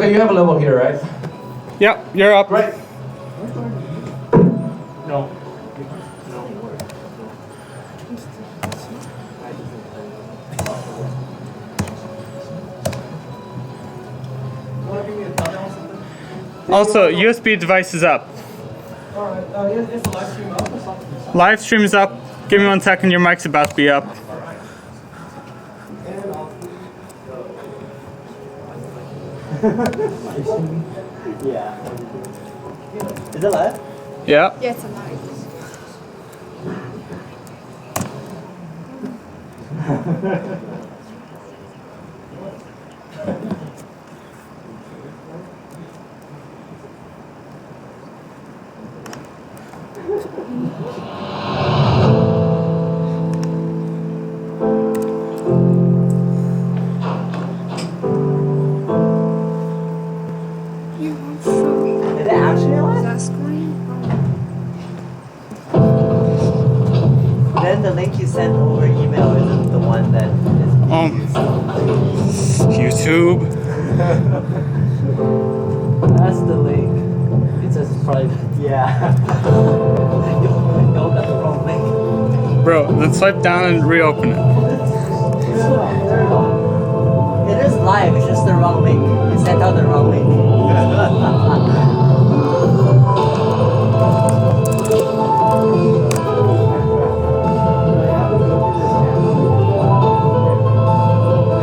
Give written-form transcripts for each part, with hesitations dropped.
Okay, you have a level here, right? Yep, you're up. Great. No. Also, USB device is up. Alright, is the live stream up or something? Live stream is up. Give me 1 second, your mic's about to be up. Yeah. Is it live? Yeah. Yes, I'm live. Is it actually live? That screen? Then the link you sent over email isn't the one that is being used. YouTube. That's the link. It says private. Yeah. Y'all got the wrong link. Bro, then swipe down and reopen it. It is live, it's just the wrong link. You sent out the wrong link.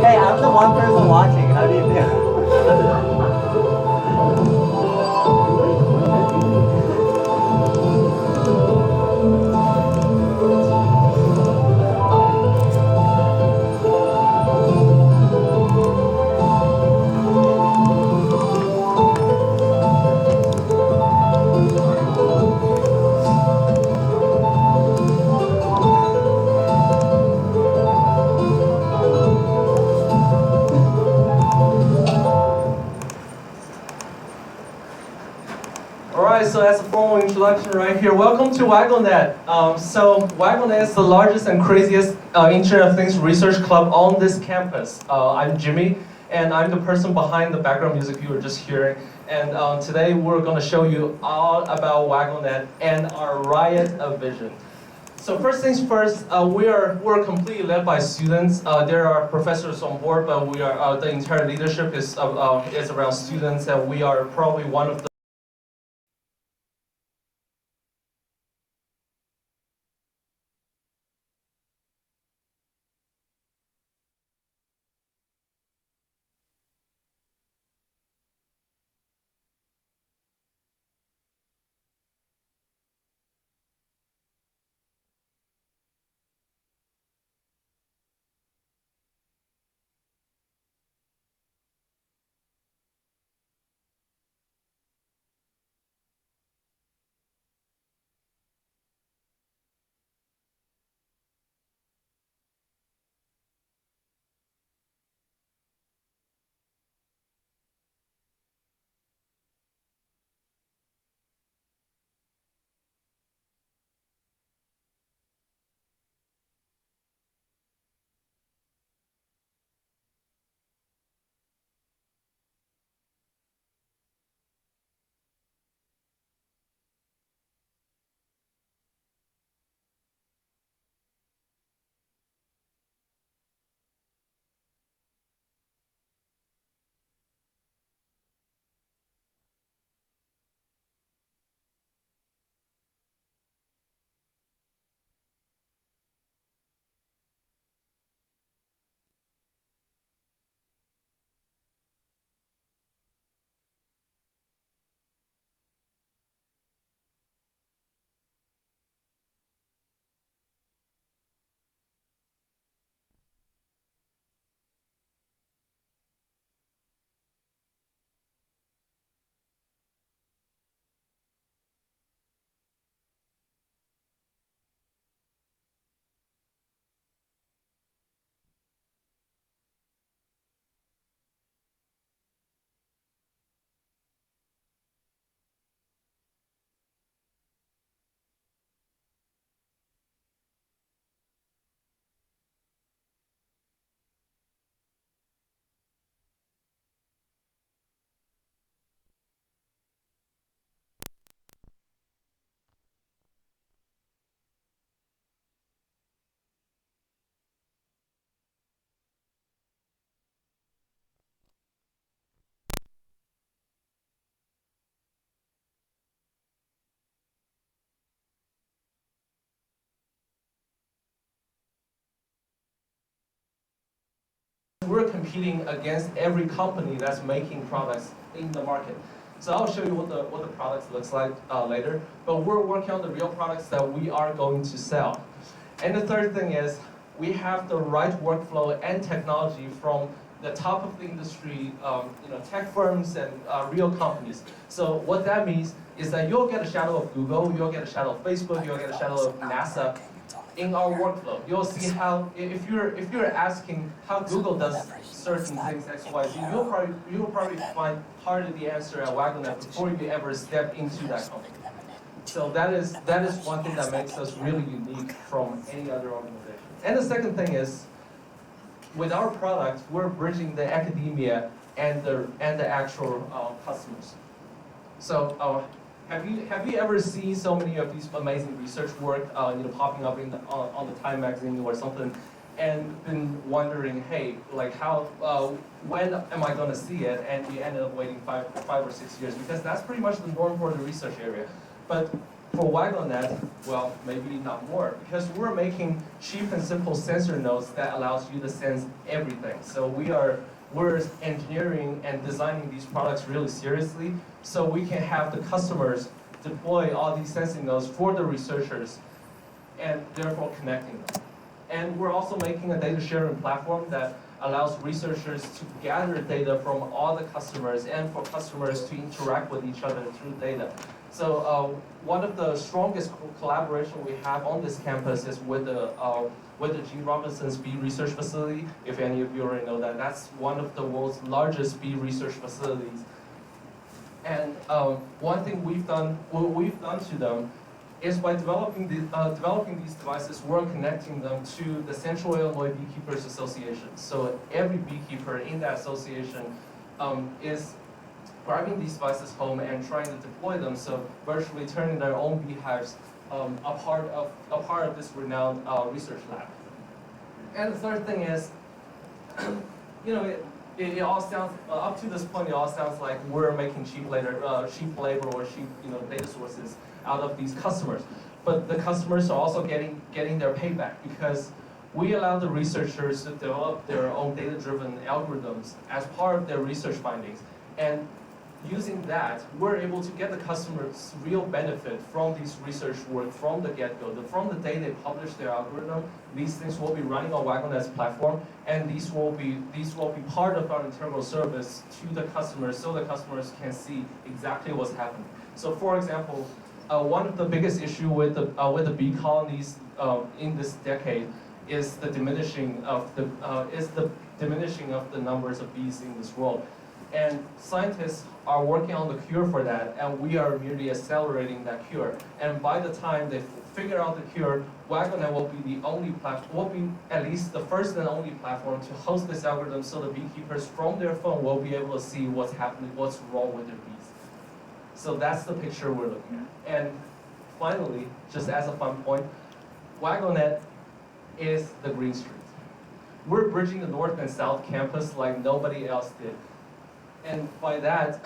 Hey, I'm the one person watching. How do you feel? Alright, so that's a formal introduction right here. Welcome to WaggleNet. So WaggleNet is the largest and craziest Internet of Things research club on this campus. I'm Jimmy, and I'm the person behind the background music you were just hearing. And today we're going to show you all about WaggleNet and our riot of vision. So first things first, we're completely led by students. There are professors on board, but we are the entire leadership is around students, and we are probably one of the we're competing against every company that's making products in the market. So I'll show you what the products looks like later. But we're working on the real products that we are going to sell. And the third thing is we have the right workflow and technology from the top of the industry, tech firms and real companies. So what that means is that you'll get a shadow of Google, you'll get a shadow of Facebook, you'll get a shadow of NASA in our workflow. You'll see how, if you're asking how Google does certain things X, Y, Z, you'll probably find part of the answer at WaggleNet before you ever step into that company. So that is one thing that makes us really unique from any other organization. And the second thing is, with our product, we're bridging the academia and the actual customers. So have you ever seen so many of these amazing research work popping up on the Time magazine or something, and been wondering, hey, like when am I going to see it? And you ended up waiting five or 6 years, because that's pretty much the norm for the research area. But for WaggleNet, well, maybe not more, because we're making cheap and simple sensor nodes that allows you to sense everything. So we're engineering and designing these products really seriously, so we can have the customers deploy all these sensing nodes for the researchers, and therefore connecting them. And we're also making a data sharing platform that allows researchers to gather data from all the customers, and for customers to interact with each other through data. So one of the strongest collaboration we have on this campus is with the G. Robinson's bee research facility. If any of you already know that, that's one of the world's largest bee research facilities. And one thing we've done to them is by developing these devices, we're connecting them to the Central Illinois Beekeepers Association. So every beekeeper in that association is grabbing these devices home and trying to deploy them, so virtually turning their own beehives a part of this renowned research lab. And the third thing is, it all sounds up to this point, it all sounds like we're making cheap labor or cheap data sources out of these customers. But the customers are also getting their payback, because we allow the researchers to develop their own data-driven algorithms as part of their research findings. And using that, we're able to get the customers real benefit from these research work from the get-go. From the day they publish their algorithm, these things will be running on WaggleNet's platform, and these will be part of our integral service to the customers, so the customers can see exactly what's happening. So, for example, one of the biggest issue with the bee colonies in this decade is the diminishing of the numbers of bees in this world. And scientists are working on the cure for that, and we are merely accelerating that cure. And by the time they figure out the cure, WaggleNet will be the only platform, will be at least the first and only platform to host this algorithm, so the beekeepers from their phone will be able to see what's happening, what's wrong with their bees. So that's the picture we're looking at. And finally, just as a fun point, WaggleNet is the green street. We're bridging the north and south campus like nobody else did. And by that,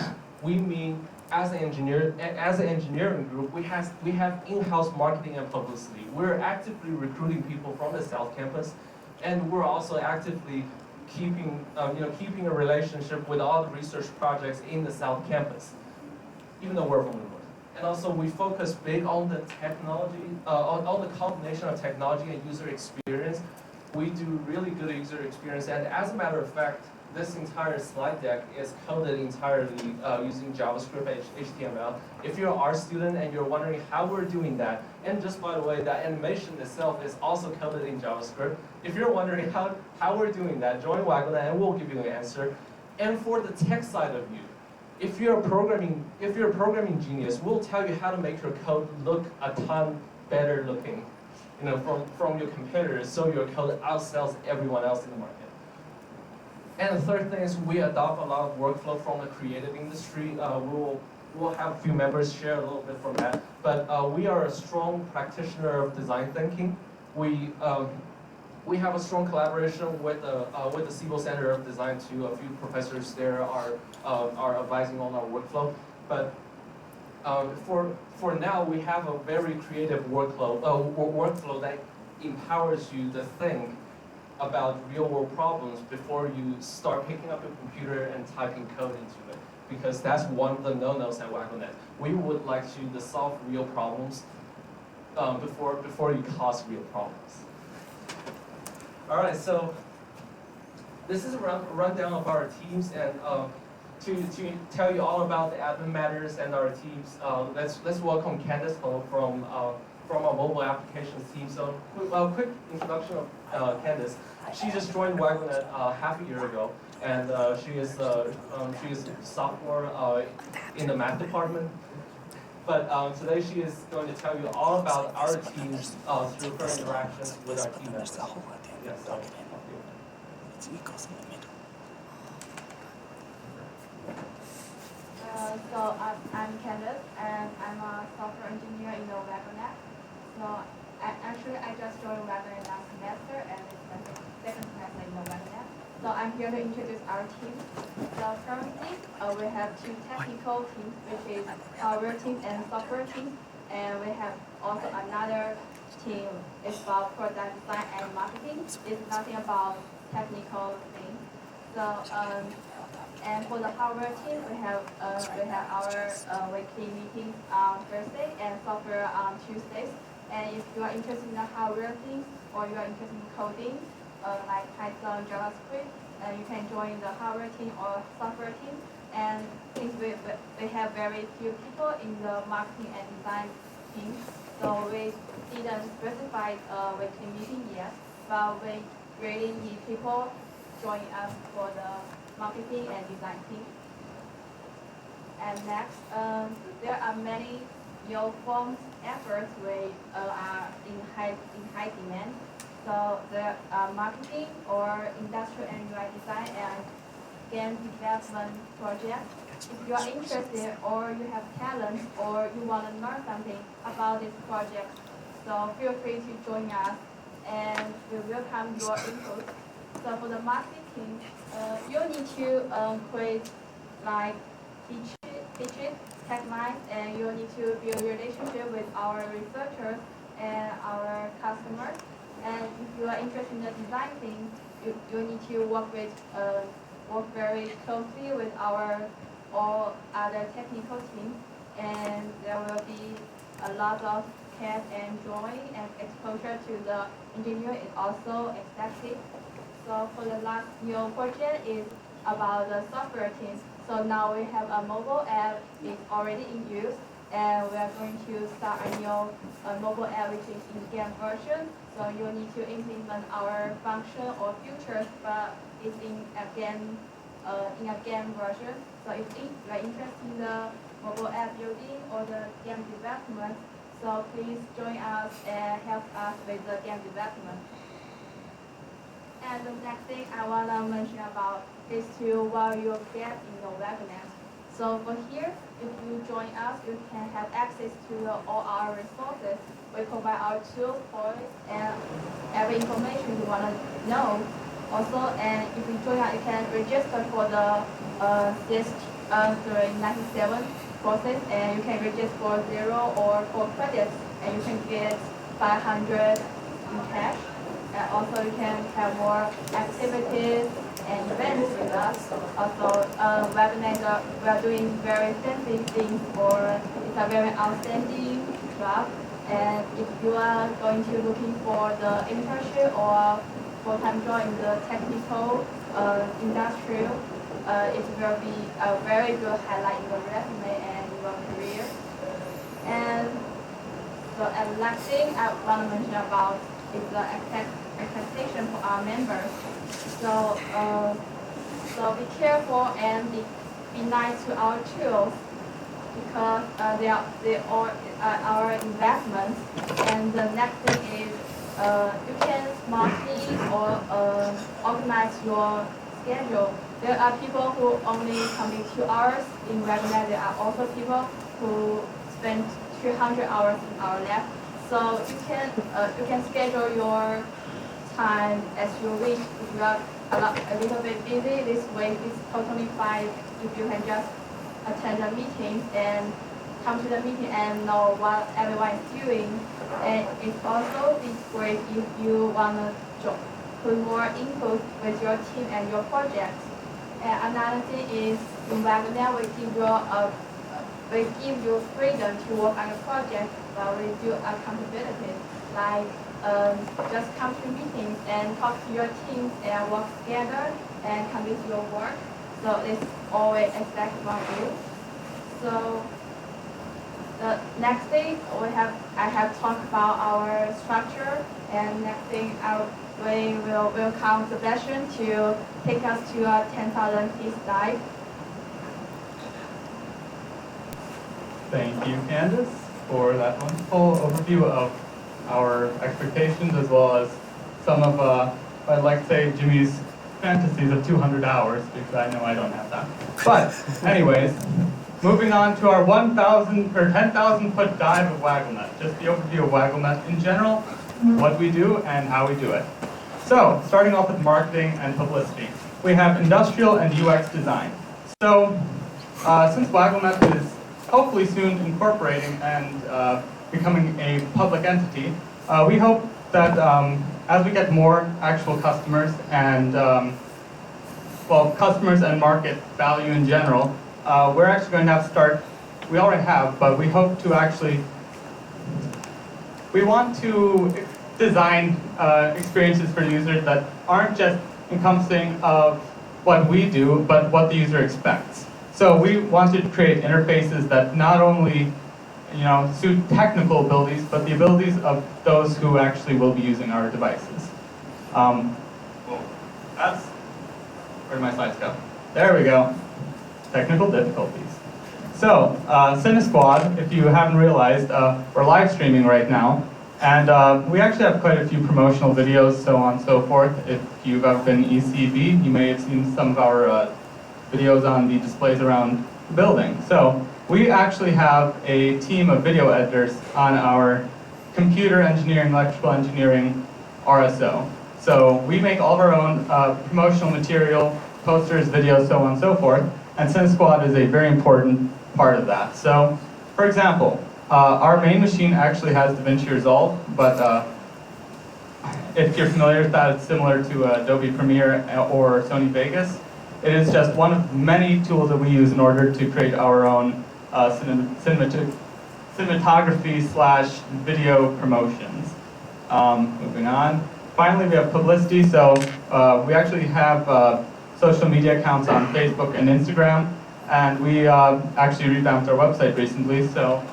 we mean as an engineering group, we have in-house marketing and publicity. We're actively recruiting people from the South Campus, and we're also actively keeping a relationship with all the research projects in the South Campus, even though we're from the North. And also, we focus big on the technology, on the combination of technology and user experience. We do really good user experience, and as a matter of fact, this entire slide deck is coded entirely using JavaScript, HTML. If you're an art student and you're wondering how we're doing that, and just by the way, that animation itself is also coded in JavaScript. If you're wondering how we're doing that, join WaggleNet and we'll give you an answer. And for the tech side of you, if you're a programming genius, we'll tell you how to make your code look a ton better looking, from your competitors, so your code outsells everyone else in the market. And the third thing is we adopt a lot of workflow from the creative industry. We'll have a few members share a little bit from that. But we are a strong practitioner of design thinking. We have a strong collaboration with the Siebel Center of Design too. A few professors there are advising on our workflow. But for now, we have a very creative workflow that empowers you to think about real-world problems before you start picking up your computer and typing code into it, because that's one of the no-nos at WaggleNet. We would like you to solve real problems before you cause real problems. All right, so this is a rundown of our teams, and to tell you all about the admin matters and our teams, let's welcome Candace Ho from our mobile applications team. So, quick introduction of Candace. She just joined WaggleNet half a year ago, and she is sophomore in the math department. But today she is going to tell you all about our teams through her interactions with our team members. Yes, so, I'm Candace, and I'm a software engineer in the WaggleNet. So I just joined WaggleNet last semester, and it's my second semester in the WaggleNet. So I'm here to introduce our team. So currently, we have two technical teams, which is hardware team and software team, and we have also another team. It's about product design and marketing. It's nothing about technical things. So and for the hardware team, we have our weekly meetings on Thursday and software on Tuesdays. And if you are interested in the hardware things or you are interested in coding, like Python, JavaScript, you can join the hardware team or software team. And since we have very few people in the marketing and design team, so we didn't specify a weekly meeting yet, but we really need people joining us for the marketing and design team. And next, there are many new forms efforts we are in high demand. So the marketing or industrial and UI design and game development project. If you are interested or you have talent or you want to learn something about this project, so feel free to join us and we welcome your input. So for the marketing, you need to create like pitches, taglines, and you need to build relationship with our researchers and our customers. And if you are interested in the design thing, you need to work very closely with our all other technical teams, and there will be a lot of care and joy and exposure to the engineer is also expected. So for the last new project is about the software teams. So now we have a mobile app is already in use, and we are going to start a new mobile app which is in game version. So you need to implement our function or features, but it's in a game version. So if you are interested in the mobile app building or the game development, so please join us and help us with the game development. And the next thing I want to mention about is to what you get in the WaggleNet. So for here, if you join us, you can have access to all our resources. We provide our tools, toys, and every information you want to know. Also, and if you join us, you can register for the CS97 process, and you can register for 0 or 4 credits, and you can get 500 in cash. And also you can have more activities and events with us. Also, WaggleNet, we are doing very fancy things it's a very outstanding job. And if you are going to looking for the internship or full-time job in the technical industrial, it will be a very good highlight in your resume and your career. And so, and last thing I want to mention about is the expectation for our members. So, so be careful and be nice to our tools because they are our investments. And the next thing is you can smartly or organize your schedule. There are people who only commit 2 hours in WaggleNet. There are also people who spend 300 hours in our lab. So you can schedule your time as you wish. If you are a little bit busy this week, it's totally fine if you can just attend the meeting and come to the meeting and know what everyone is doing. And it's also be great if you want to put more input with your team and your project. And another thing is in WaggleNet we give you freedom to work on a project, but we do accountability, like just come to meetings and talk to your teams and work together and complete your work. So it's always expected from you. So the next thing I have talked about our structure, and next thing we will welcome Sebastian to take us to a 10,000 feet dive. Thank you, Candace, for that wonderful overview of our expectations, as well as some of, I'd like to say, Jimmy's fantasies of 200 hours, because I know I don't have that. But, anyways, moving on to our 1,000 or 10,000 foot dive of WaggleNet. Just the overview of WaggleNet in general, what we do and how we do it. So, starting off with marketing and publicity. We have industrial and UX design. So, since WaggleNet is hopefully soon incorporating and becoming a public entity, we hope that as we get more actual customers and, well, customers and market value in general, we're actually going to have to start, we already have, but we hope to actually, we want to design experiences for users that aren't just encompassing of what we do, but what the user expects. So we wanted to create interfaces that not only, suit technical abilities, but the abilities of those who actually will be using our devices. Well, that's, where did my slides go? There we go. Technical difficulties. So, CineSquad, if you haven't realized, we're live streaming right now. And we actually have quite a few promotional videos, so on and so forth. If you've ever been ECB, you may have seen some of our videos on the displays around the building. So we actually have a team of video editors on our computer engineering, electrical engineering RSO. So we make all of our own promotional material, posters, videos, so on and so forth. And CineSquad is a very important part of that. So, for example, our main machine actually has DaVinci Resolve, but if you're familiar with that, it's similar to Adobe Premiere or Sony Vegas. It is just one of many tools that we use in order to create our own cinematography / video promotions. Moving on. Finally, we have publicity. So we actually have social media accounts on Facebook and Instagram, and we actually revamped our website recently. So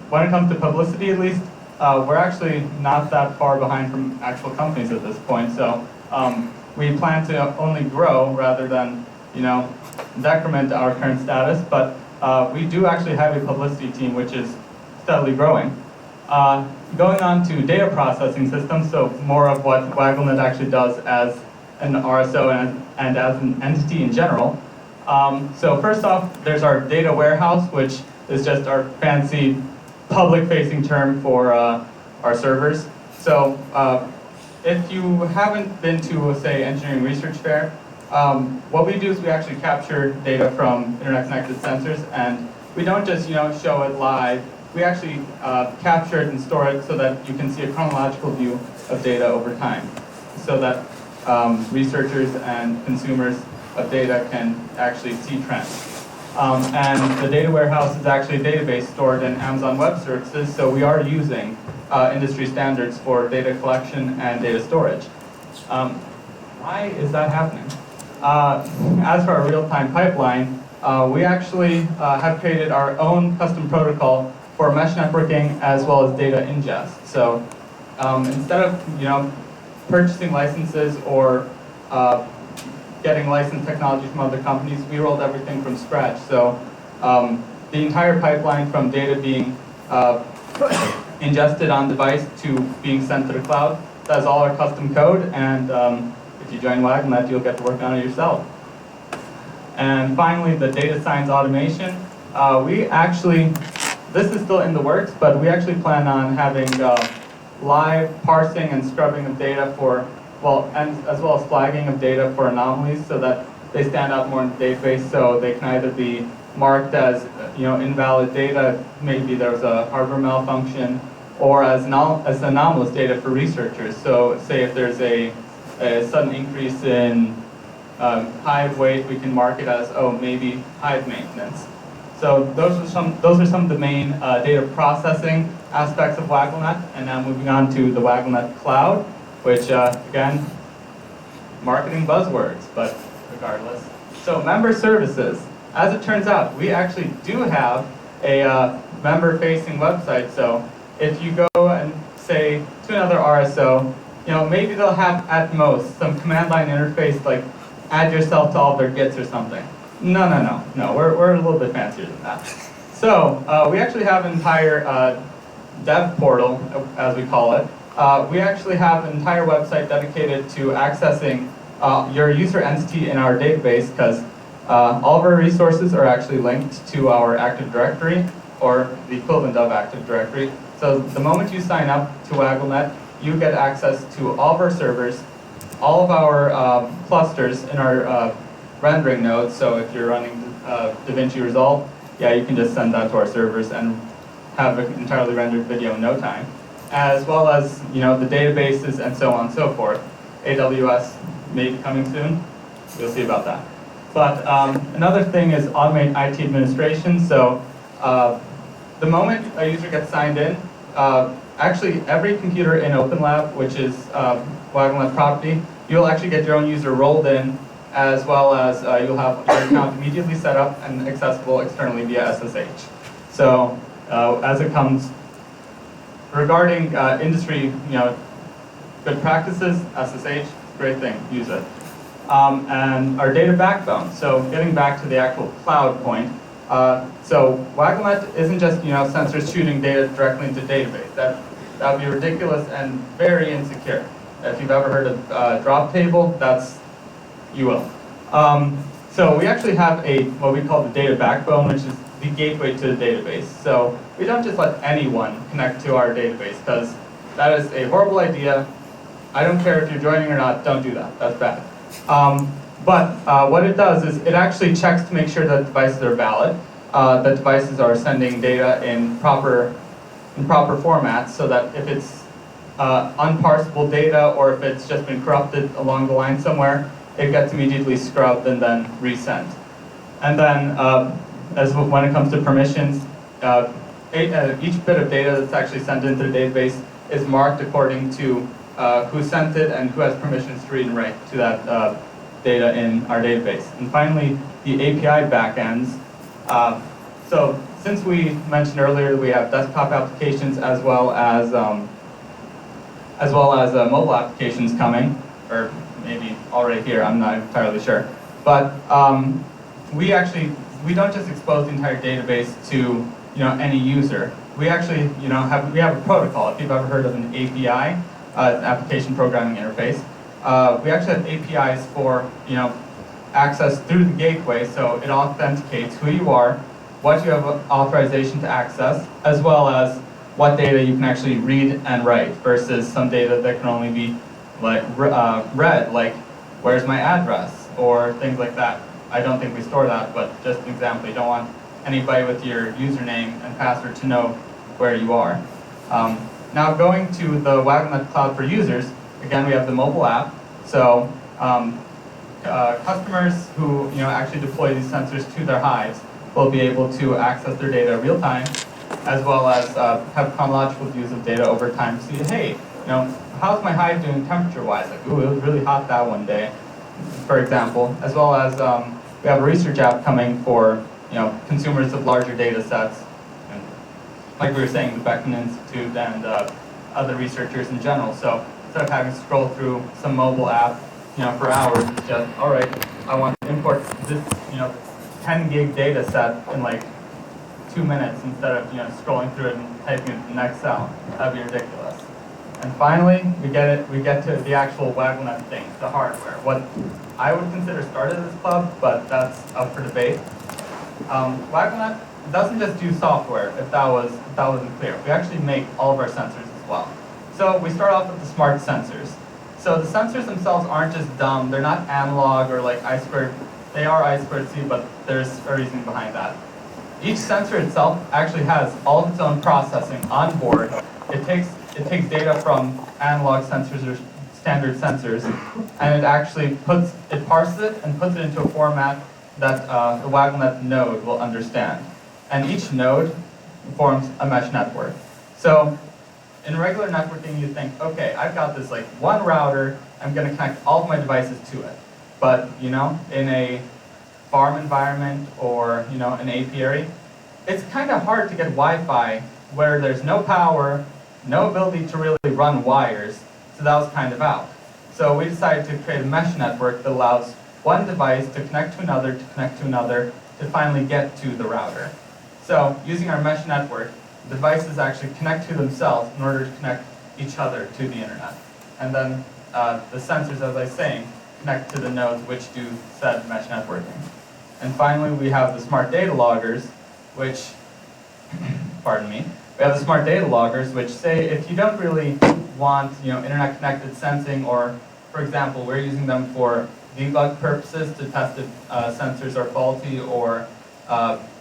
when it comes to publicity, at least, we're actually not that far behind from actual companies at this point. So we plan to only grow rather than, decrement our current status. But we do actually have a publicity team which is steadily growing. Going on to data processing systems, so more of what WaggleNet actually does as an RSO and as an entity in general. So first off, there's our data warehouse, which is just our fancy public-facing term for our servers. So if you haven't been to, say, engineering research fair, what we do is we actually capture data from internet-connected sensors, and we don't just show it live. We actually capture it and store it so that you can see a chronological view of data over time, so that researchers and consumers of data can actually see trends. And the data warehouse is actually a database stored in Amazon Web Services, so we are using industry standards for data collection and data storage. Why is that happening? As for our real-time pipeline, we actually have created our own custom protocol for mesh networking as well as data ingest. So instead of purchasing licenses or getting licensed technology from other companies, we rolled everything from scratch. So the entire pipeline from data being ingested on device to being sent to the cloud, that's all our custom code, and if you join WaggleNet, you'll get to work on it yourself. And finally, the data science automation. We actually, this is still in the works, but we actually plan on having live parsing and scrubbing of data for, and as well as flagging of data for anomalies so that they stand out more in the database, so they can either be marked as invalid data, maybe there's a hardware malfunction, or as anomalous data for researchers. So say if there's a sudden increase in hive weight, we can mark it as, oh, maybe hive maintenance. So those are some of the main data processing aspects of WaggleNet. And now moving on to the WaggleNet Cloud, which again, marketing buzzwords, but regardless. So member services. As it turns out, we actually do have a member-facing website. So if you go and say to another RSO, maybe they'll have at most some command line interface like add yourself to all their Gits or something. No. We're a little bit fancier than that. So we actually have an entire dev portal, as we call it. We actually have an entire website dedicated to accessing your user entity in our database, because all of our resources are actually linked to our Active Directory, or the equivalent of Active Directory. So the moment you sign up to WaggleNet, you get access to all of our servers, all of our clusters in our rendering nodes. So if you're running DaVinci Resolve, yeah, you can just send that to our servers and have an entirely rendered video in no time, as well as the databases and so on and so forth. AWS may be coming soon. We'll see about that. But another thing is automate IT administration. So the moment a user gets signed in, actually every computer in OpenLab, which is WaggleNet property, you'll actually get your own user rolled in, as well as you'll have your account immediately set up and accessible externally via SSH. So as it comes regarding industry, good practices, SSH, great thing, use it. And our data backbone. So getting back to the actual cloud point. So WaggleNet isn't just sensors shooting data directly into database. That would be ridiculous and very insecure. If you've ever heard of drop table, you will. So we actually have what we call the data backbone, which is the gateway to the database. So we don't just let anyone connect to our database, because that is a horrible idea. I don't care if you're joining or not, don't do that, that's bad. But what it does is it actually checks to make sure that devices are valid, that devices are sending data in proper formats, so that if it's unparsable data or if it's just been corrupted along the line somewhere, it gets immediately scrubbed and then resent. And then when it comes to permissions, each bit of data that's actually sent into the database is marked according to who sent it and who has permissions to read and write to that data in our database. And finally, the API backends. So since we mentioned earlier that we have desktop applications as well as mobile applications coming, or maybe already here, I'm not entirely sure. But we don't just expose the entire database to any user. We actually have a protocol. If you've ever heard of an API, application programming interface, we actually have APIs for access through the gateway, so it authenticates who you are, what you have authorization to access, as well as what data you can actually read and write, versus some data that can only be read, like where's my address, or things like that. I don't think we store that, but just an example, you don't want anybody with your username and password to know where you are. Now going to the WaggleNet Cloud for users, again we have the mobile app. So customers who actually deploy these sensors to their hives will be able to access their data real time, as well as have chronological views of data over time to see, hey, how's my hive doing temperature-wise? Like, ooh, it was really hot that one day, for example. As well as we have a research app coming for consumers of larger data sets, and like we were saying, the Beckman Institute and other researchers in general. So instead of having to scroll through some mobile app, for hours, it's just, all right, I want to import this, 10 gig data set in like 2 minutes instead of scrolling through it and typing it in Excel. That'd be ridiculous. And finally, we get to the actual WaggleNet thing, the hardware. What I would consider started this club, but that's up for debate. WaggleNet doesn't just do software, if that wasn't clear. We actually make all of our sensors as well. So we start off with the smart sensors. So the sensors themselves aren't just dumb, they're not analog or like I2, they are I2C, but there's a reason behind that. Each sensor itself actually has all of its own processing on board. It it takes data from analog sensors or standard sensors, and it actually parses it and puts it into a format that the WaggleNet node will understand. And each node forms a mesh network. So in regular networking, you think, okay, I've got this like one router, I'm going to connect all of my devices to it. But in a farm environment or an apiary, it's kind of hard to get Wi-Fi where there's no power, no ability to really run wires. So that was kind of out. So we decided to create a mesh network that allows one device to connect to another, to finally get to the router. So using our mesh network, the devices actually connect to themselves in order to connect each other to the internet. And then the sensors, as I was saying, connect to the nodes which do said mesh networking. And finally, we have the smart data loggers, which, pardon me, we have the smart data loggers, which say if you don't really want internet connected sensing, or for example, we're using them for debug purposes to test if sensors are faulty or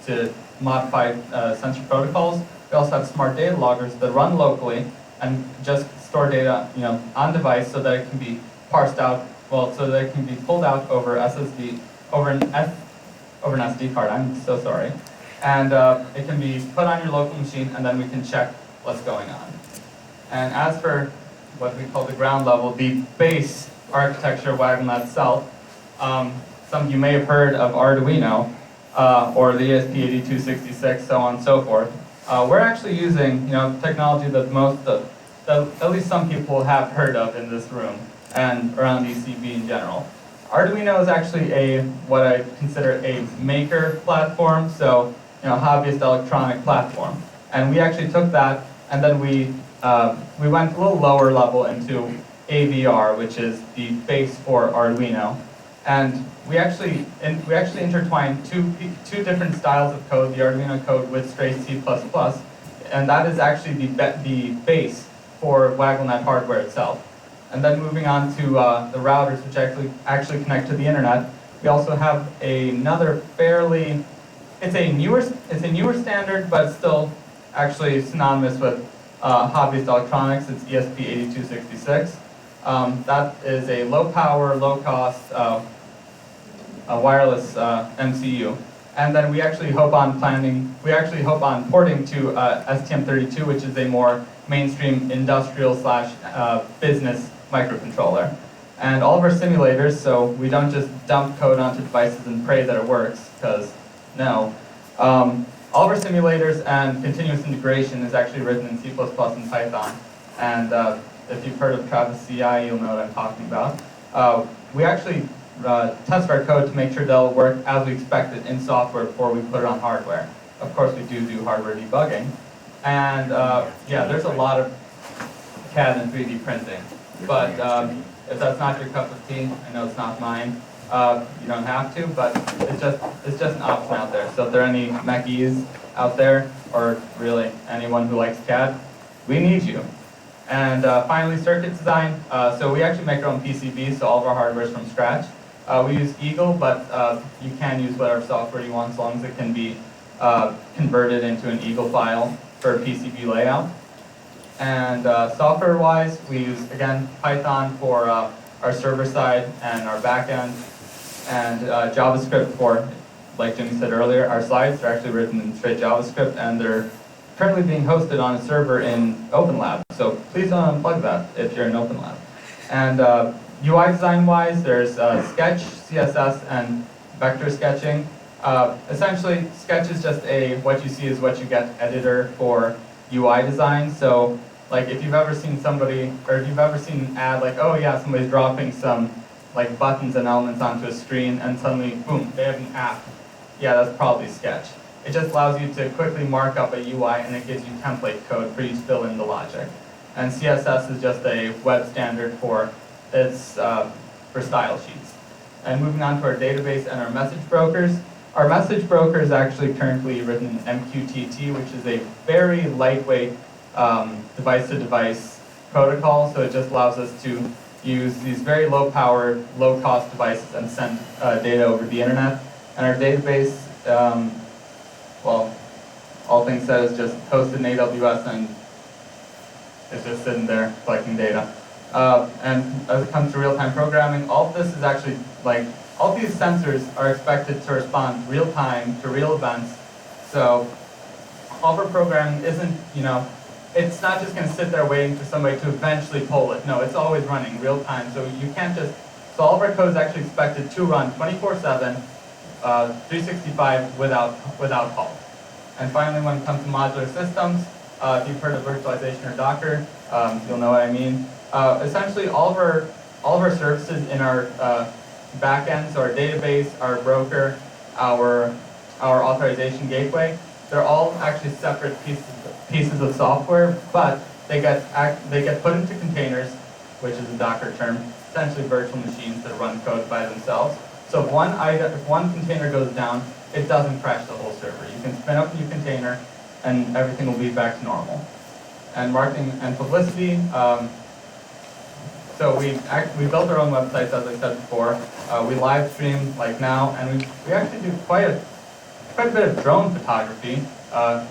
to modify sensor protocols. We also have smart data loggers that run locally and just store data on device so that it can be parsed out, so that it can be pulled out over SSD, over an SD card, I'm so sorry. And it can be put on your local machine, and then we can check what's going on. And as for what we call the ground level, the base architecture of WaggleNet itself, some of you may have heard of Arduino, or the ESP8266, so on and so forth. We're actually using technology that at least some people have heard of in this room and around ECB in general. Arduino is actually what I consider a maker platform, so hobbyist electronic platform. And we actually took that, and then we went a little lower level into AVR, which is the base for Arduino. And we actually intertwined two different styles of code, the Arduino code with straight C++, and that is actually the base for WaggleNet hardware itself. And then moving on to the routers, which actually connect to the internet, we also have another it's a newer standard, but still actually synonymous with hobbyist electronics. It's ESP8266. That is a low power, low cost wireless MCU. And then we actually hope on porting to STM32, which is a more mainstream industrial / business microcontroller. And all of our simulators, so we don't just dump code onto devices and pray that it works, because no. All of our simulators and continuous integration is actually written in C++ and Python. And if you've heard of Travis CI, you'll know what I'm talking about. We actually test our code to make sure they'll work as we expect it in software before we put it on hardware. Of course, we do hardware debugging. And yeah, there's a lot of CAD and 3D printing. But if that's not your cup of tea, I know it's not mine, you don't have to, but it's just an option out there. So if there are any Mechies out there, or really anyone who likes CAD, we need you. And finally, circuit design. So we actually make our own PCBs, so all of our hardware is from scratch. We use Eagle, but you can use whatever software you want as long as it can be converted into an Eagle file for a PCB layout. And software-wise, we use, again, Python for our server side and our backend, and JavaScript for, like Jimmy said earlier, our slides are actually written in straight JavaScript, and they're currently being hosted on a server in OpenLab. So please don't unplug that if you're in OpenLab. And UI design-wise, there's Sketch, CSS, and vector sketching. Essentially, Sketch is just what you see is what you get editor for UI design. So, like, if you've ever seen somebody, or if you've ever seen an ad like, oh yeah, somebody's dropping some like buttons and elements onto a screen, and suddenly, boom, they have an app. Yeah, that's probably Sketch. It just allows you to quickly mark up a UI, and it gives you template code for you to fill in the logic. And CSS is just a web standard for style sheets. And moving on to our database and our message brokers. Our message broker is actually currently written in MQTT, which is a very lightweight device-to-device protocol. So it just allows us to use these very low-power, low-cost devices and send data over the internet. And our database, well, all things said, is just hosted in AWS, and It's just sitting there collecting data. And as it comes to real-time programming, all of this is actually like, all these sensors are expected to respond real-time to real events. So all of our programming isn't, it's not just going to sit there waiting for somebody to eventually pull it. No, it's always running real-time. So you can't just, so all of our code is actually expected to run 24/7, 365 without halt. And finally, when it comes to modular systems, if you've heard of virtualization or Docker, you'll know what I mean. Essentially, all of our services in our backends, so our database, our broker, our authorization gateway, they're all actually separate pieces of software, but they get put into containers, which is a Docker term, essentially virtual machines that run code by themselves. So if one container goes down, it doesn't crash the whole server. You can spin up a new container, and everything will be back to normal. And marketing and publicity. So we built our own websites, as I said before. We live stream like now, and we actually do quite a bit of drone photography.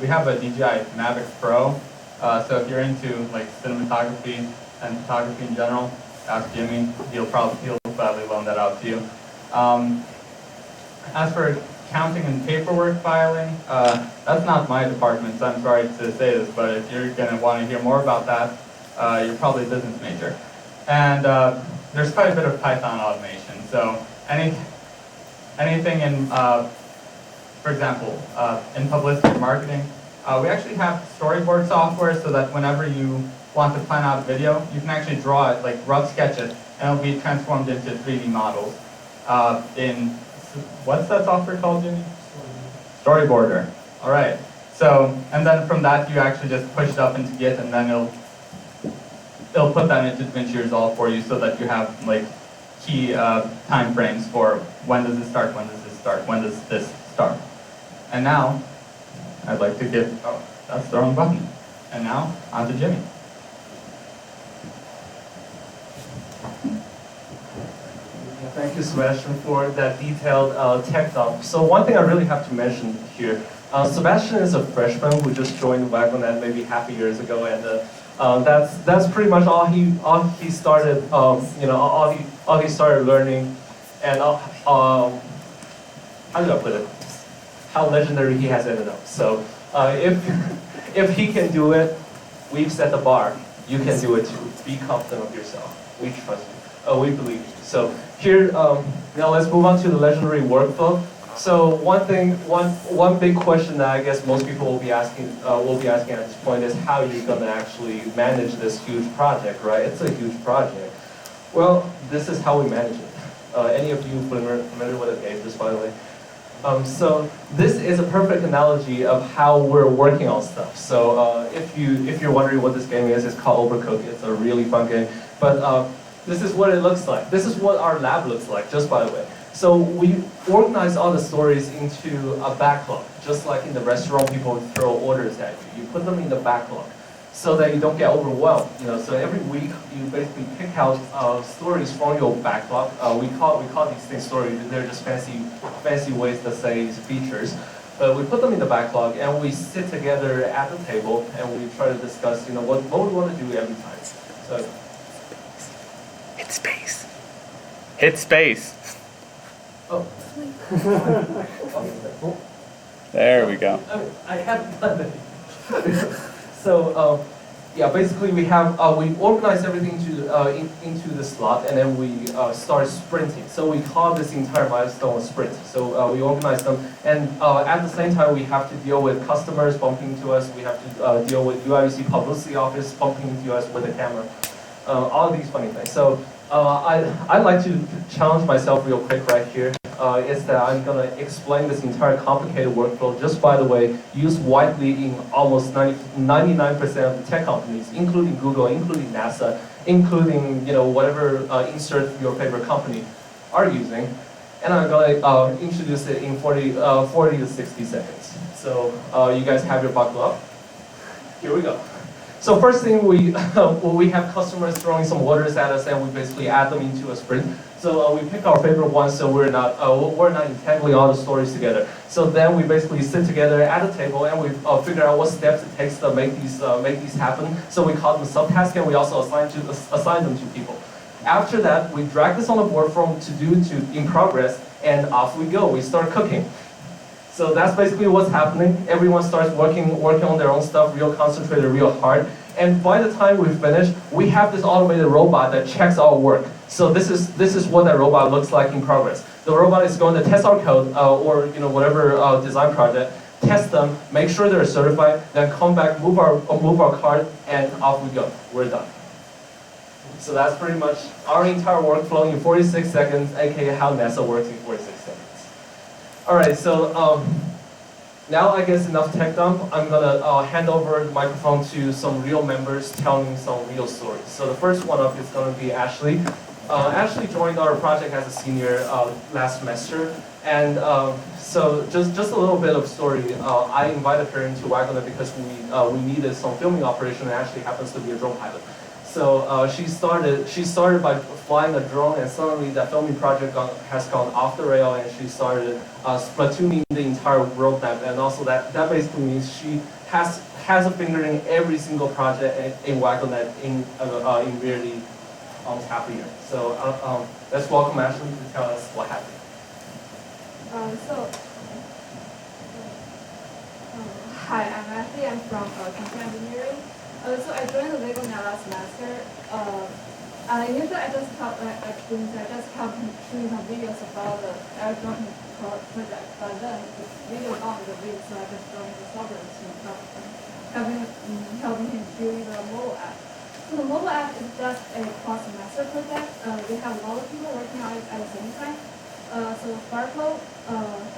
We have a DJI Mavic Pro. So if you're into like cinematography and photography in general, ask Jimmy. He'll gladly loan that out to you. As for accounting and paperwork filing, that's not my department, so I'm sorry to say this, but if you're going to want to hear more about that, you're probably a business major. And there's quite a bit of Python automation. So anything in, for example, in publicity and marketing, we actually have storyboard software so that whenever you want to plan out a video, you can actually draw it, like rough sketch it, and it'll be transformed into 3D models. What's that software called, Jimmy? Storyboarder. All right. So, and then from that, you actually just push it up into Git, and then it'll put that into DaVinci Resolve for you, so that you have like key time frames for when does this start, when does this start, when does this start. And now, I'd like to give. Oh, that's the wrong button. And now, on to Jimmy. Thank you, Sebastian, for that detailed tech talk. So one thing I really have to mention here, Sebastian is a freshman who just joined WaggleNet maybe half a year ago, and that's pretty much all he started. All he started learning, and how do I put it? How legendary he has ended up. So if he can do it, we've set the bar. You can do it too. Be confident of yourself. We trust you. We believe you. So here, now let's move on to the legendary workflow. So one big question that I guess most people will be asking at this point is how you're going to actually manage this huge project, right? It's a huge project. Well, this is how we manage it. Any of you familiar with a game, just by the way? So this is a perfect analogy of how we're working on stuff. So if you're wondering what this game is, it's called Overcooked. It's a really fun game. But this is what it looks like. This is what our lab looks like, just by the way. So we organize all the stories into a backlog, just like in the restaurant, people throw orders at you. You put them in the backlog so that you don't get overwhelmed. So every week you basically pick out stories from your backlog. We call these things stories. They're just fancy ways to say features. But we put them in the backlog and we sit together at the table and we try to discuss, what we want to do every time. So. Hit space. Hit space. Oh. There we go. I haven't done it. So, yeah, basically we organize everything into the slot, and then we start sprinting. So we call this entire milestone a sprint. So we organize them, and at the same time we have to deal with customers bumping into us. We have to deal with UIC publicity office bumping into us with a camera. All of these funny things. So I'd like to challenge myself real quick right here. Is that I'm going to explain this entire complicated workflow, just by the way, used widely in almost 99% of the tech companies, including Google, including NASA, including whatever insert your favorite company are using. And I'm going to introduce it in 40 to 60 seconds. So you guys have your buckle up. Here we go. So first thing, we have customers throwing some orders at us, and we basically add them into a sprint. So we pick our favorite ones, so we're not entangling all the stories together. So then we basically sit together at a table and we figure out what steps it takes to make these happen. So we call them subtasks, and we also assign them to people. After that, we drag this on the board from to do to in progress, and off we go. We start cooking. So that's basically what's happening. Everyone starts working on their own stuff, real concentrated, real hard. And by the time we finish, we have this automated robot that checks our work. So this is what that robot looks like in progress. The robot is going to test our code or whatever design project, test them, make sure they're certified, then come back, move our card, and off we go. We're done. So that's pretty much our entire workflow in 46 seconds, aka how NASA works in 46 seconds. All right, so now I guess enough tech dump. I'm gonna hand over the microphone to some real members telling some real stories. So the first one up is gonna be Ashley. Ashley joined our project as a senior last semester, and so just a little bit of story. I invited her into WaggleNet because we needed some filming operation, and Ashley happens to be a drone pilot. So she started by flying a drone, and suddenly that filming project has gone off the rail, and she started splatooning the entire roadmap. And also that basically means she has a finger in every single project in WaggleNet in really almost half a year. So let's welcome Ashley to tell us what happened. Hi, I'm Ashley. I'm from computer engineering. So I joined the WaggleNet last semester. Initially, I just helped shooting some videos about the aerodrome project, but then the video got on the week, so I just joined the software team, helping him build the mobile app. So the mobile app is just a cross-semester project. We have a lot of people working on it at the same time. So Sparkle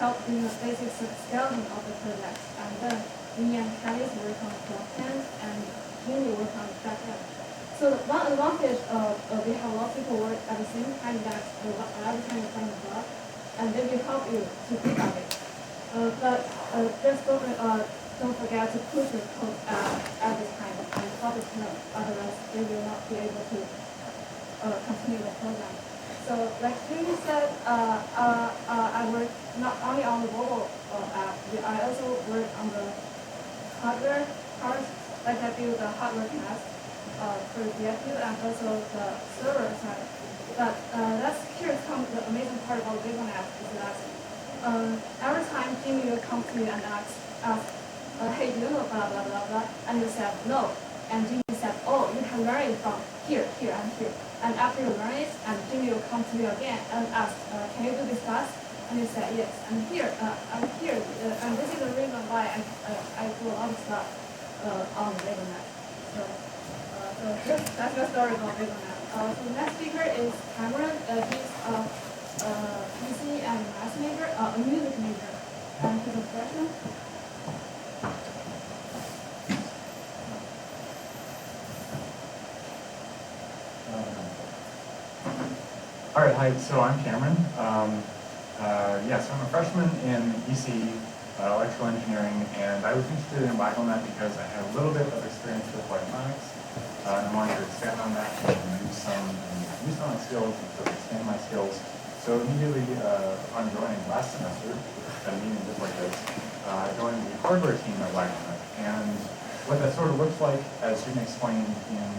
helped in the basic skeleton of the project, and then me and Kelly's work on the front end, and Jimmy work on the back end. So one advantage we have a lot of people work at the same time that every time you find a bug, and they will help you to debug it. But just don't forget to push your code at this time and stop it now, otherwise they will not be able to continue the program. So like Jimmy said, I work not only on the mobile app, I also work on the hardware parts, like I build the hardware test for the DFU and also the server side. But here comes the amazing part about WaggleNet is that every time Jimmy will come to you and ask, hey, do you know blah blah blah blah, and you said no, and Jimmy said, oh, you can learn it from here, here, and here. And after you learn it, and Jimmy will come to you again and ask, can you do this task? And you say yes. And here, I'm here, and this is the reason why I do a lot of stuff on WaggleNet. So that's the story about WaggleNet. So the next speaker is Cameron. He's a PC and math major, a music major, and he's a freshman. All right, hi, so I'm Cameron. So I'm a freshman in ECE, electrical engineering, and I was interested in WaggleNet because I have a little bit of experience with electronics, and I wanted to expand on that and use some of my skills and sort of expand my skills. So immediately upon joining last semester, at a meeting just like this, I joined the hardware team at WaggleNet, and what that sort of looks like, as Jimmy explained in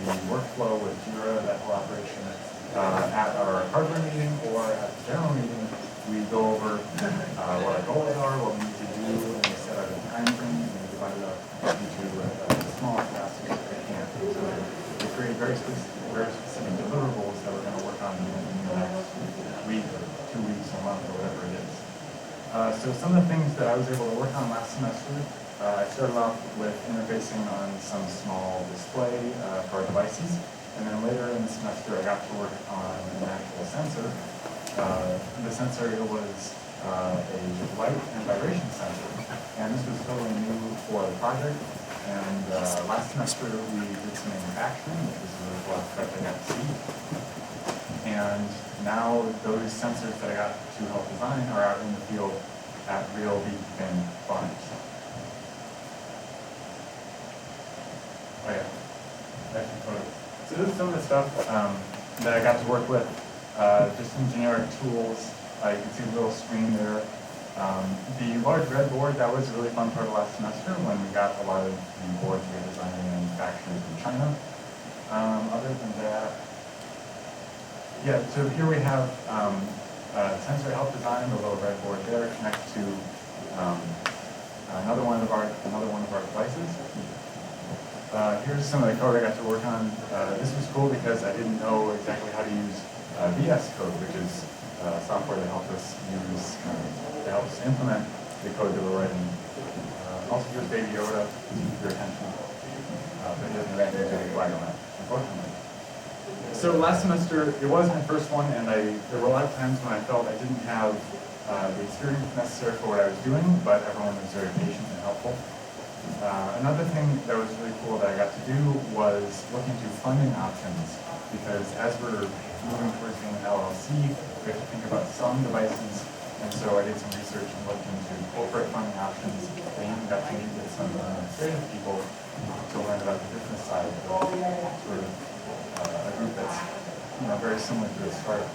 the workflow with Jira, that whole operation, at our hardware meeting or at the general meeting, we go over what our goals are, what we need to do, and we set out a time frame, and we divide it up into the smallest tasks that we can. So we create very specific deliverables that we're going to work on in the next week, or 2 weeks, a month, or whatever it is. So some of the things that I was able to work on last semester, I started off with interfacing on some small display for our devices. And then later in the semester, I got to work on an actual sensor. The sensor was a light and vibration sensor. And this was totally new for the project. And last semester, we did some manufacturing, which was a really cool aspect I got to see. And now those sensors that I got to help design are out in the field at real beef bin farms. Oh yeah, actually photos. So this is some of the stuff that I got to work with just some generic tools. You can see the little screen there. The large red board, that was a really fun part of last semester when we got a lot of the boards we were designing and manufacturing in China. Other than that, yeah, so here we have sensory help design, the little red board there connects to another one of our devices. Here's some of the code I got to work on. This was cool because I didn't know exactly how to use VS Code, which is software that helps us use, to help us implement the code that we're writing. Also here's Baby Yoda, your attention. But he doesn't have anything to do with WaggleNet, unfortunately. So last semester, it was my first one, and there were a lot of times when I felt I didn't have the experience necessary for what I was doing, but everyone was very patient and helpful. Another thing that was really cool that I got to do was look into funding options, because as we're moving towards being an LLC, we have to think about selling devices, and so I did some research and looked into corporate funding options. I even got to meet with some creative people to learn about the business side of sort of a group that's very similar to the startup.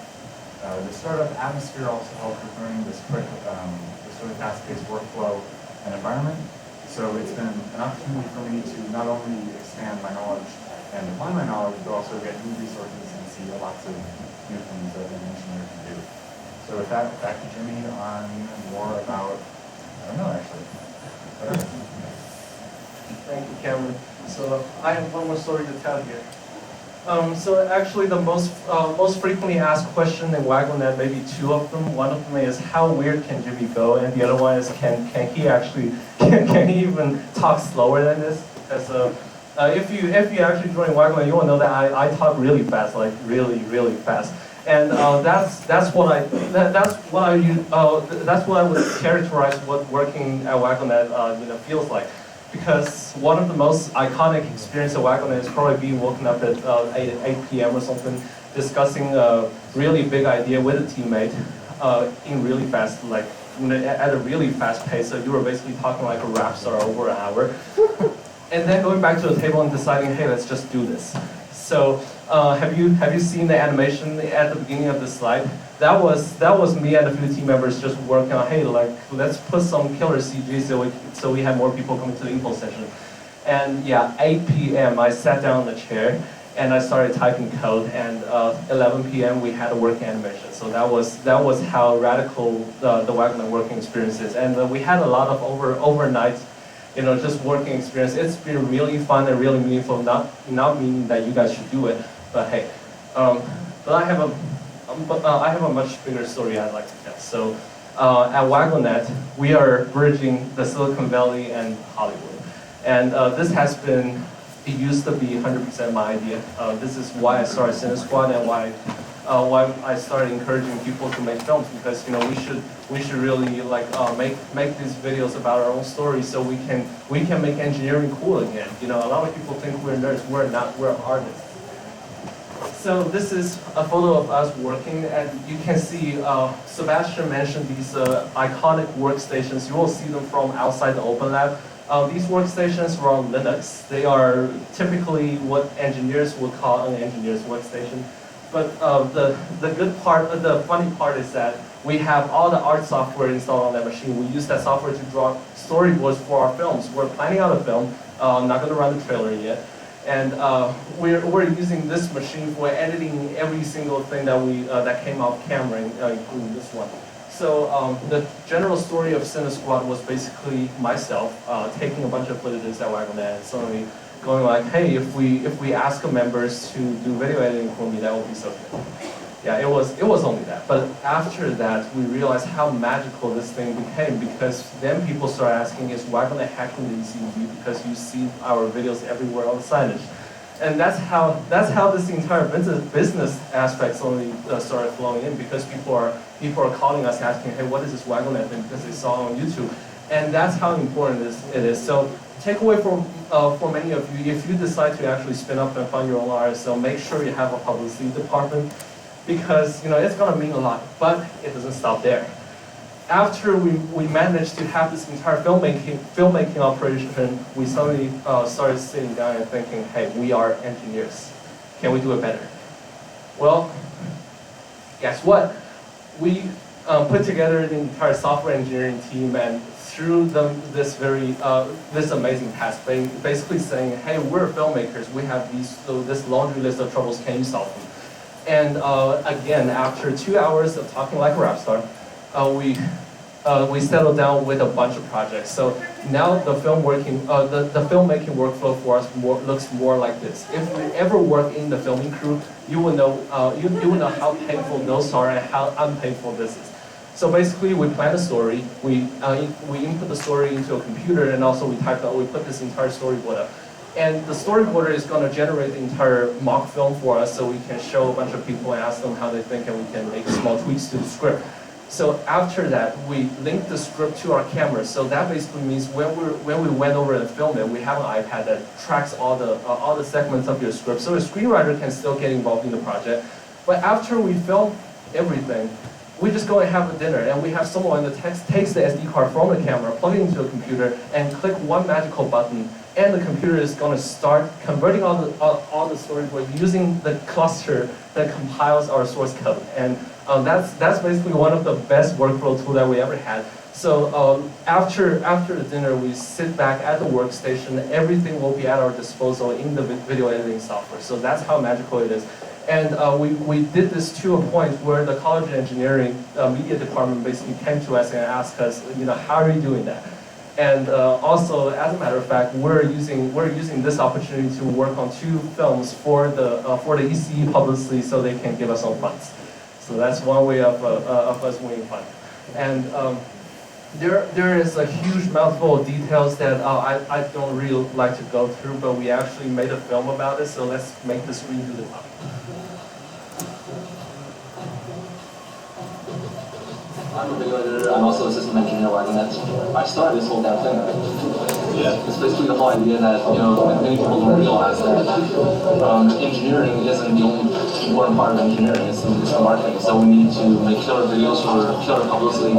The startup atmosphere also helped with learning this quick, this really fast-paced workflow and environment. So it's been an opportunity for me to not only expand my knowledge and apply my knowledge, but also get new resources and see lots of new things that an engineer can do. So with that, back to Jimmy on more about, I don't know actually. Thank you, Cameron. So I have one more story to tell here. So actually the most frequently asked question in WaggleNet, maybe two of them. One of them is how weird can Jimmy go, and the other one is can he actually can he even talk slower than this? Because if you actually join WaggleNet, you will know that I talk really fast, like really fast. And that's what I would characterize what working at WaggleNet feels like. Because one of the most iconic experiences at WaggleNet is probably being woken up at 8 p.m. or something, discussing a really big idea with a teammate in really fast, like at a really fast pace. So you were basically talking like a rap star over an hour, and then going back to the table and deciding, hey, let's just do this. So have you seen the animation at the beginning of the slide? That was me and a few team members just working on, hey, like let's put some killer CG so we had more people coming to the info session. And yeah, 8 p.m. I sat down in the chair and I started typing code, and 11 p.m. we had a working animation. So that was how radical the WaggleNet working experience is. And we had a lot of overnight, just working experience. It's been really fun and really meaningful. Not meaning that you guys should do it, but hey, but I have a much bigger story I'd like to tell. So at WaggleNet, we are bridging the Silicon Valley and Hollywood, and it used to be 100% my idea. This is why I started CineSquad and why I started encouraging people to make films, because we should really make these videos about our own stories so we can make engineering cool again. A lot of people think we're nerds. We're not. We're artists. So this is a photo of us working, and you can see Sebastian mentioned these iconic workstations. You will see them from outside the Open Lab. These workstations run Linux. They are typically what engineers would call an engineer's workstation. But the funny part is that we have all the art software installed on that machine. We use that software to draw storyboards for our films. We're planning out a film. I'm not going to run the trailer yet. And we're using this machine for editing every single thing that came off camera, including this one. So the general story of CineSquad was basically myself taking a bunch of footages at WaggleNet and suddenly going like, hey, if we ask the members to do video editing for me, that would be so good. Yeah, it was only that. But after that, we realized how magical this thing became, because then people started asking, is WaggleNet hacking the ECG because you see our videos everywhere on the signage? And that's how this entire business aspect suddenly started flowing in, because people are calling us asking, hey, what is this WaggleNet thing, because they saw it on YouTube. And that's how important it is. So takeaway for many of you, if you decide to actually spin up and fund your own RSL, make sure you have a publicity department, because it's going to mean a lot, but it doesn't stop there. After we managed to have this entire filmmaking operation, we suddenly started sitting down and thinking, hey, we are engineers. Can we do it better? Well, guess what? We put together the entire software engineering team and through them this this amazing task, basically saying, hey, we're filmmakers, we have this laundry list of troubles, can you solve them? And again, after 2 hours of talking like a rap star, we settled down with a bunch of projects. So now the filmmaking workflow for us looks more like this. If you ever work in the filming crew, you will know you will know how painful those are and how unpainful this is. So basically, we plan a story, we input the story into a computer, and also we put this entire storyboard up. And the storyboarder is going to generate the entire mock film for us, so we can show a bunch of people and ask them how they think, and we can make small tweaks to the script. So after that, we link the script to our camera. So that basically means when we went over and filmed it, we have an iPad that tracks all the segments of your script. So a screenwriter can still get involved in the project. But after we film everything, we just go and have a dinner, and we have someone that takes the SD card from the camera, plug it into a computer, and click one magical button, and the computer is going to start converting all the storyboard using the cluster that compiles our source code. And that's basically one of the best workflow tool that we ever had. So after the dinner, we sit back at the workstation. Everything will be at our disposal in the video editing software. So that's how magical it is. And we did this to a point where the College of Engineering media department basically came to us and asked us, how are you doing that? And also, as a matter of fact, we're using this opportunity to work on 2 films for the ECE publicly, so they can give us some funds. So that's one way of us winning funds. And there is a huge mouthful of details that I don't really like to go through, but we actually made a film about it. So let's make the screen to the top. I'm a video editor. I'm also a system engineer at WaggleNet. I started this whole damn thing. Yeah. It's basically the whole idea that, many people don't realize that engineering isn't the only important part of engineering. It's the marketing. So we need to make killer videos for killer publicity.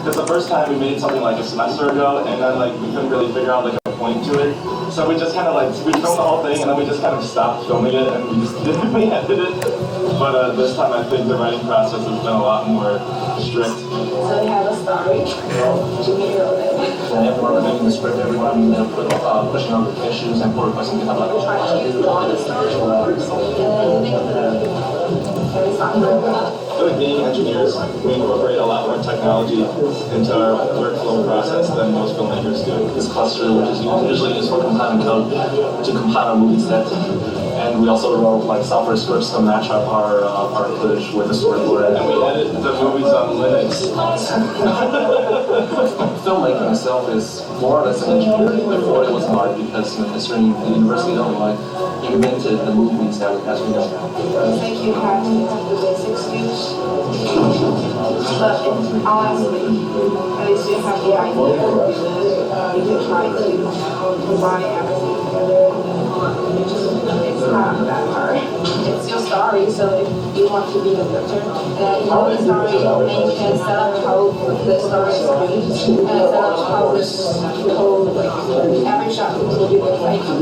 It's the first time we made something like a semester ago, and then we couldn't really figure out a point to it. So we just kind of we filmed the whole thing, and then we just kind of stopped filming it, and we just we edited it. But this time I think the writing process has been a lot more strict. So we have a story. Jimmy wrote it. And everyone reviewing the script, everyone pushing on the issues and pull requests and GitHub. We try to use all the story words and make it very fun. Being engineers, we incorporate a lot more technology into our workflow process than most filmmakers do. This cluster, which is usually used for compiling code to compile a movie set, and we also wrote software scripts to match up our footage with the storyboard. And we edit the movies on Linux. Filmmaking itself is more or less an engineering. Before it was art, because considering the University of Illinois invented the movies that as we know. It's like you have the basic skills, but honestly, at least you have the idea. You can try to combine everything together. It's not that hard. It's your story, so if you want to be a director, then you know the story, and you can set up how the story is going, and set up how this whole every shot will be look like. So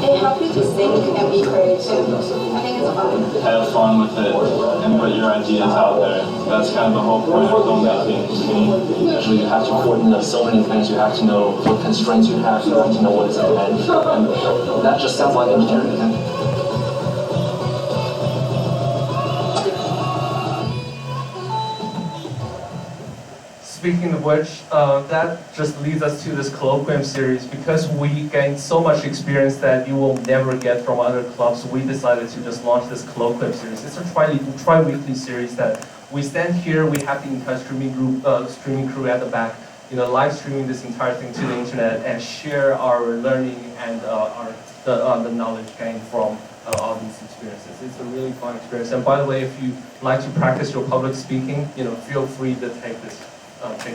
it helps you to think and be creative. I think it's fun. Have fun with it and put your ideas out there. That's kind of the whole point of filmmaking to me. Usually you have to coordinate so many things. You have to know what constraints you have to know what is ahead. And that just sounds like engineering. Speaking of which, that just leads us to this colloquium series. Because we gained so much experience that you will never get from other clubs, we decided to just launch this colloquium series. It's a tri-weekly series that we stand here, we have the entire streaming crew at the back, live streaming this entire thing to the internet and share our learning and the knowledge gained from all these experiences. It's a really fun experience. And by the way, if you like to practice your public speaking, feel free to take this course.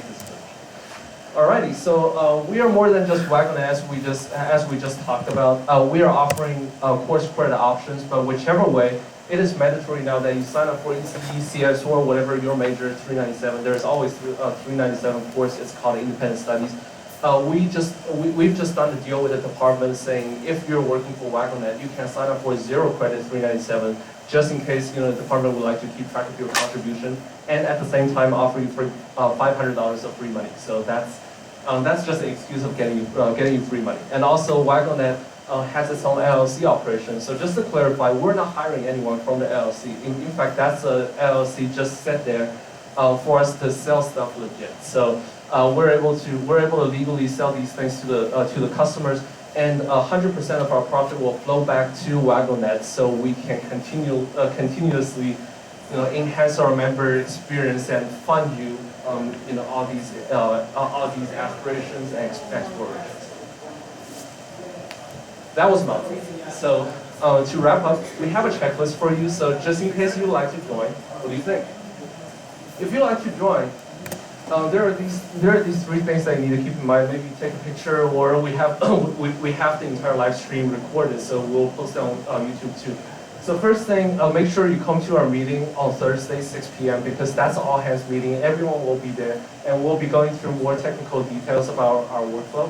Alrighty, so we are more than just WaggleNet as we just talked about. We are offering course credit options, but whichever way, it is mandatory now that you sign up for ECE, CS, or whatever your major 397. There is always a 397 course. It's called Independent Studies. we've just done a deal with the department saying if you're working for WaggleNet, you can sign up for 0 credit, $397, just in case the department would like to keep track of your contribution, and at the same time offer you for $500 of free money. So that's just an excuse of getting you free money. And also WaggleNet has its own LLC operation. So just to clarify, we're not hiring anyone from the LLC. In fact, that's a LLC just set there for us to sell stuff legit. So we're able to legally sell these things to the customers, and 100% of our profit will flow back to WaggleNet, so we can continuously enhance our member experience and fund you all these aspirations and explorations. That was nothing. So to wrap up, we have a checklist for you. So just in case you'd like to join, what do you think? If you'd like to join, there are these 3 things that you need to keep in mind. Maybe take a picture, or we have we have the entire live stream recorded, so we'll post it on YouTube too. So first thing, make sure you come to our meeting on Thursday, 6 p.m. because that's an all-hands meeting. Everyone will be there, and we'll be going through more technical details about our workflow.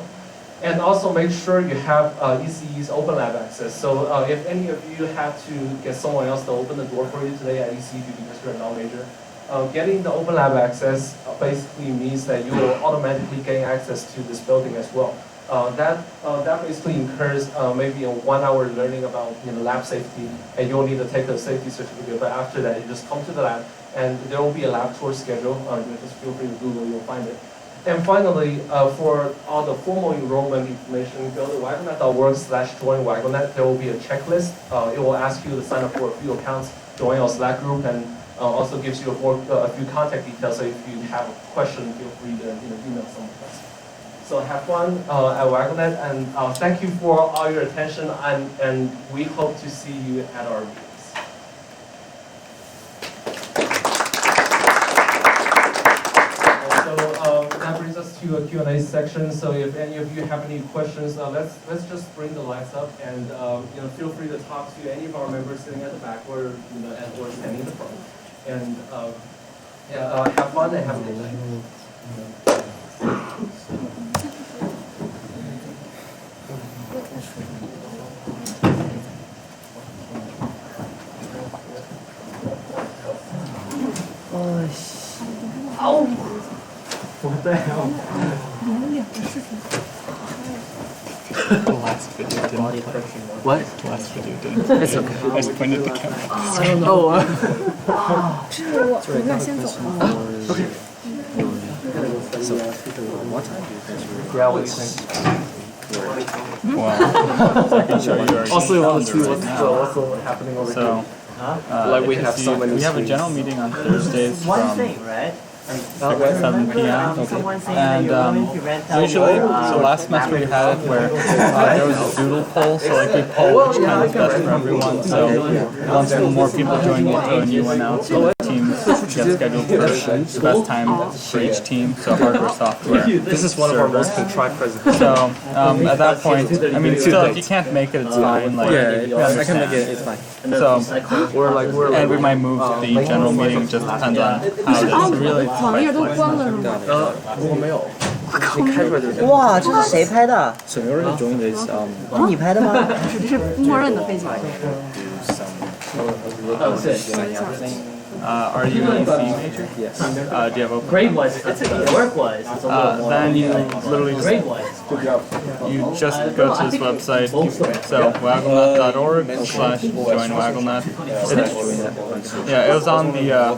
And also make sure you have ECE's Open Lab access. So if any of you have to get someone else to open the door for you today at ECE because you're a non-major, getting the Open Lab access basically means that you will automatically gain access to this building as well. That basically incurs maybe a 1-hour learning about lab safety, and you'll need to take the safety certificate. But after that, you just come to the lab, and there will be a lab tour schedule. Just feel free to Google, you'll find it. And finally, for all the formal enrollment information, go to wagglenet.org/join WaggleNet. There will be a checklist. It will ask you to sign up for a few accounts, join our Slack group, and also gives you a few contact details. So if you have a question, feel free to email someone else. So have fun at WaggleNet, and thank you for all your attention, and we hope to see you at our meetings. That brings us to a Q&A section. So if any of you have any questions, let's just bring the lights up, and feel free to talk to any of our members sitting at the back or or standing in the front. And have fun and have a good night. What the hell? The last video didn't play. What? The last video didn't play. It's okay. I just pointed the camera. I don't know. Okay. So, what time do you guys record? Yeah, what do you think? Wow. I can show you our Also, you want to see calendar what's happening over So, here. Like we you can have so see many we have a screens. general meeting on Thursdays One from thing, right? 7 p.m. Someone saying that you're willing to rent out Usually, your, so last semester we had it where there was a doodle poll, so like we poll which kind is best for everyone. So once more people join, we throw a new one out. So teams get scheduled for the best time for each team. So hardware, software. This is one of our most contrived presentations. So at that point, I mean, still if you can't make it, it's fine. Like I can make it. It's fine. So and we might move the general meeting. Just depends on how it is. Really. 网页都关了是吗？如果没有，你开出来就行。哇，这是谁拍的？ So in order to join this, 是你拍的吗？这是默认的背景。 Are you an EC major? yes. Do you have open? Grade wise, work wise, it's a little more. Then you literally Grade wise. you just go to this website, so wagglenet.org/join WaggleNet. Yeah, it was on the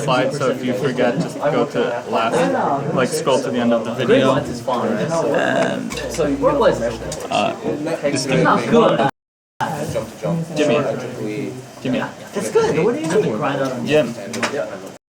slide. So if you forget, just go to last, like scroll to the end of the video. Grade wise is fine. And So work wise, just it's not good. Jimmy. It's good. What do you mean? Grind out on Jim.